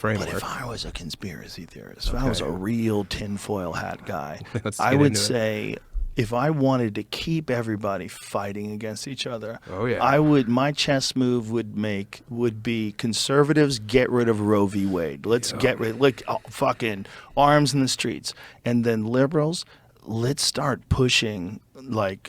framework. But if I was a conspiracy theorist, if I was a real tinfoil hat guy, I get would into it. say if I wanted to keep everybody fighting against each other, Oh, my chess move would be conservatives get rid of Roe v. Wade. Let's get rid fucking arms in the streets. And then liberals, let's start pushing the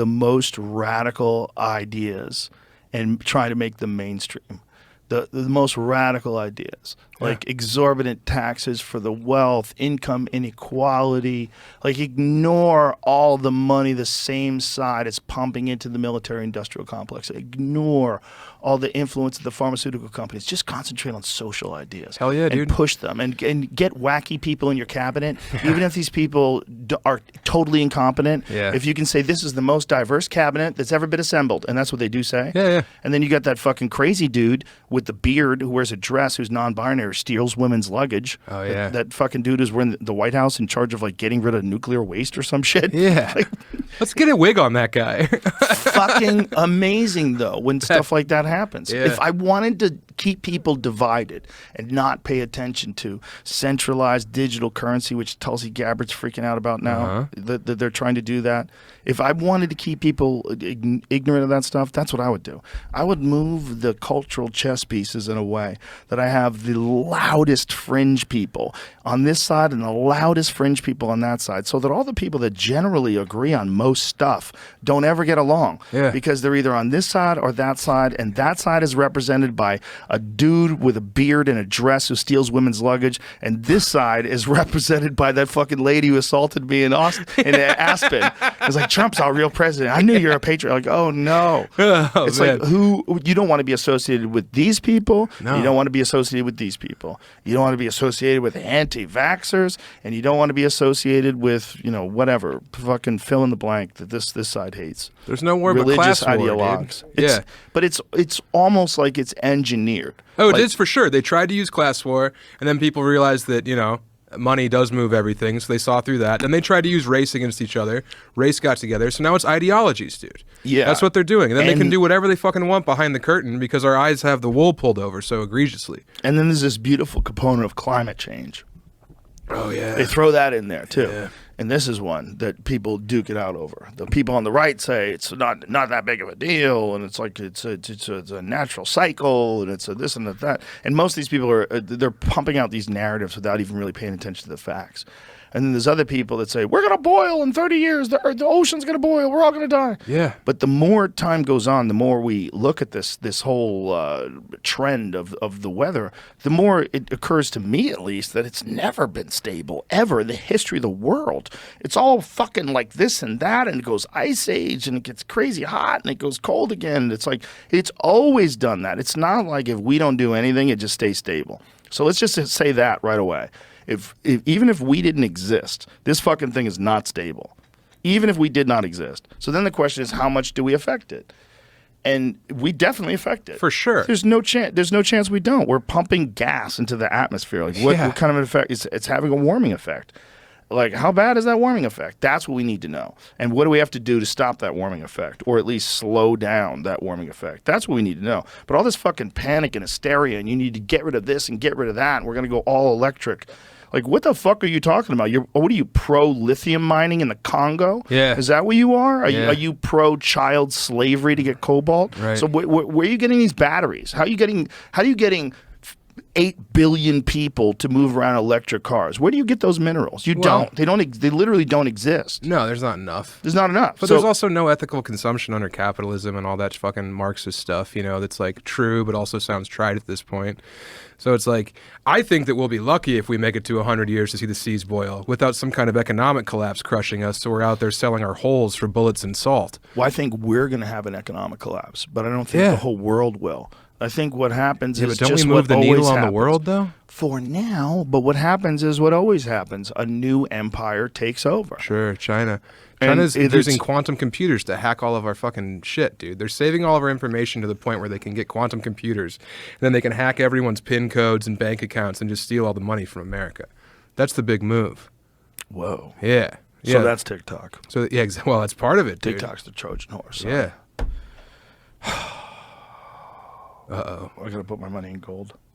most radical ideas and try to make them mainstream. The most radical ideas, like exorbitant taxes for the wealth, income inequality, like ignore all the money the same side is pumping into the military-industrial complex. Ignore all the influence of the pharmaceutical companies. Just concentrate on social ideas. Hell yeah, and dude. Push them and get wacky people in your cabinet, even if these people are totally incompetent. Yeah. If you can say this is the most diverse cabinet that's ever been assembled, and that's what they do say. Yeah. And then you got that fucking crazy dude with the beard who wears a dress, who's non-binary, steals women's luggage. Oh, yeah. That fucking dude who's in the White House in charge of like getting rid of nuclear waste or some shit. Yeah. Let's get a wig on that guy. Fucking amazing though when stuff like that happens. Yeah. If I wanted to keep people divided and not pay attention to centralized digital currency, which Tulsi Gabbard's freaking out about now, that they're trying to do that. If I wanted to keep people ignorant of that stuff, that's what I would do. I would move the cultural chess pieces in a way that I have the loudest fringe people on this side and the loudest fringe people on that side, so that all the people that generally agree on most stuff don't ever get along. Yeah. Because they're either on this side or that side, and that side is represented by a dude with a beard and a dress who steals women's luggage, and this side is represented by that fucking lady who assaulted me in Aspen. It's like, Trump's our real president. I knew you're a patriot. Like, oh no. It's man. like, you don't want to be associated with these people. No. You don't want to be associated with these people. You don't want to be associated with anti-vaxxers, and you don't want to be associated with, whatever, fucking fill in the blank that this side hates. There's no word but religious class war, ideologues. dude. But it's almost like it's engineered. Oh, like, it is for sure. They tried to use class war, and then people realized that, money does move everything, so they saw through that. And they tried to use race against each other. Race got together, so now it's ideologies, dude. Yeah. That's what they're doing. And then they can do whatever they fucking want behind the curtain because our eyes have the wool pulled over so egregiously. And then there's this beautiful component of climate change. Oh, yeah. They throw that in there, too. Yeah. And this is one that people duke it out over. The people on the right say it's not that big of a deal, and it's like it's a natural cycle, and it's a this and a that. And most of these people they're pumping out these narratives without even really paying attention to the facts. And then there's other people that say, we're going to boil in 30 years. The ocean's going to boil. We're all going to die. Yeah. But the more time goes on, the more we look at this whole trend of the weather, the more it occurs to me, at least, that it's never been stable, ever, in the history of the world. It's all fucking like this and that, and it goes ice age, and it gets crazy hot, and it goes cold again. It's like, it's always done that. It's not like if we don't do anything, it just stays stable. So let's just say that right away. Even if we didn't exist, this fucking thing is not stable. Even if we did not exist. So then the question is, how much do we affect it? And we definitely affect it. For sure. There's no chance we don't. We're pumping gas into the atmosphere. Like what kind of an effect? It's having a warming effect. Like, how bad is that warming effect? That's what we need to know. And what do we have to do to stop that warming effect, or at least slow down that warming effect? That's what we need to know. But all this fucking panic and hysteria, and you need to get rid of this and get rid of that, and we're going to go all electric. Like, what the fuck are you talking about? What are you, pro-lithium mining in the Congo? Yeah. Is that what you are? Are you pro-child slavery to get cobalt? Right. So where are you getting these batteries? How are you getting 8 billion people to move around electric cars? Where do you get those minerals? You don't. They literally don't exist. No, there's not enough. There's not enough. But there's also no ethical consumption under capitalism and all that fucking Marxist stuff, that's like true but also sounds tried at this point. So it's like, I think that we'll be lucky if we make it to 100 years to see the seas boil without some kind of economic collapse crushing us, so we're out there selling our holes for bullets and salt. Well, I think we're going to have an economic collapse, but I don't think the whole world will. I think what happens is but don't just we move what the needle always on happens. the world, though? For now, but what happens is what always happens. A new empire takes over. Sure, China. And China's using quantum computers to hack all of our fucking shit, dude. They're saving all of our information to the point where they can get quantum computers, and then they can hack everyone's PIN codes and bank accounts and just steal all the money from America. That's the big move. Whoa. Yeah. So that's TikTok. So well, that's part of it, dude. TikTok's the Trojan horse. So. Yeah. Uh-oh. I gotta put my money in gold.